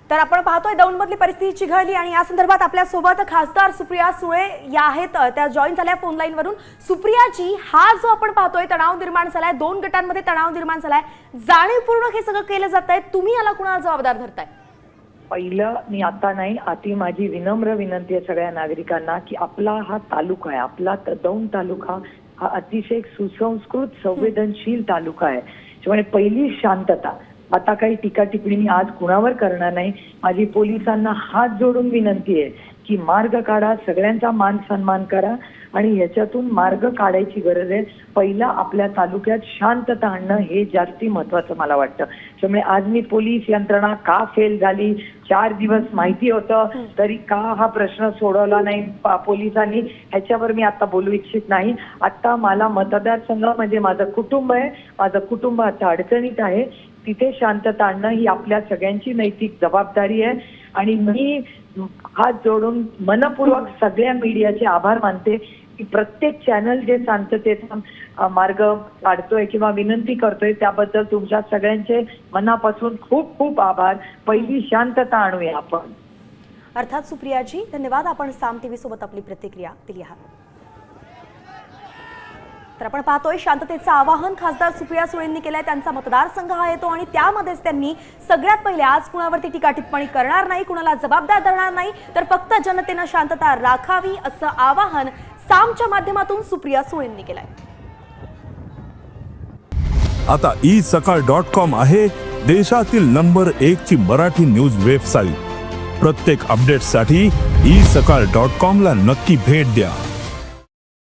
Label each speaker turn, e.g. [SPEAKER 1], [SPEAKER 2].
[SPEAKER 1] तर आपण पाहतोय दौंडमधली परिस्थिती चिघळली आणि या संदर्भात आपल्या सोबत खासदार सुप्रिया सुळे या आहेत, त्या जॉईन झाल्या फोन लाईन वरून। सुप्रियाजी, हा जो आपण पाहतोय तणाव निर्माण झालाय, दोन गटांमध्ये तणाव निर्माण झालाय, जाणीवपूर्वक हे सगळं केलं जातंय, तुम्ही याला कुणाला जबाबदार धरताय?
[SPEAKER 2] पहिलं मी आता नाही, आधी माझी विनम्र विनंती आहे सगळ्या नागरिकांना की आपला हा तालुका आहे, आपला दौंड तालुका हा अतिशय सुसंस्कृत संवेदनशील तालुका आहे। त्यामुळे पहिली शांतता, आता काही टीका टिप्पणी मी आज कुणावर करणार नाही। माझी पोलिसांना हात जोडून विनंती आहे की मार्ग काढा, सगळ्यांचा मान सन्मान करा आणि ह्याच्यातून मार्ग काढायची गरज आहे। पहिला आपल्या तालुक्यात शांतता आणणं हे जास्ती महत्त्वाचं मला वाटतं। त्यामुळे आज मी पोलीस यंत्रणा का फेल झाली, 4 दिवस माहिती होतं तरी का हा प्रश्न सोडवला नाही पोलिसांनी, ह्याच्यावर मी आता बोलू इच्छित नाही। आता मला मतदारसंघ म्हणजे माझं कुटुंब आहे, माझं कुटुंब आता अडचणीत आहे, तिथे शांतता आणणं ही आपल्या सगळ्यांची नैतिक जबाबदारी आहे। आणि मी हात जोडून मनपूर्वक सगळ्या मीडियाचे आभार मानते की प्रत्येक चॅनल जे शांततेचा मार्ग काढतोय किंवा विनंती करतोय त्याबद्दल तुमच्या सगळ्यांचे मनापासून खूप खूप आभार। पहिली शांतता आणूया आपण।
[SPEAKER 1] अर्थात सुप्रियाजी, धन्यवाद, आपण साम टीव्ही सोबत आपली प्रतिक्रिया दिली आहे। तर आपण पाहतोय शांततेचं आवाहन खासदार सुप्रिया सुळेंनी केलंय, त्यांचा मतदारसंघ हा येतो आणि त्यामध्येच त्यांनी सगळ्यात पहिले आज कुणावरती टीका टिप्पणी करणार नाही, कुणाला जबाबदार धरणार नाही, तर फक्त जनतेनं शांतता राखावी असं आवाहन सामच्या माध्यमातून सुप्रिया सुळेंनी केलंय।
[SPEAKER 3] आता isakal.com आहे देशातील नंबर 1 ची मराठी न्यूज वेबसाईट। प्रत्येक अपडेटसाठी isakal.com ला नक्की भेट द्या।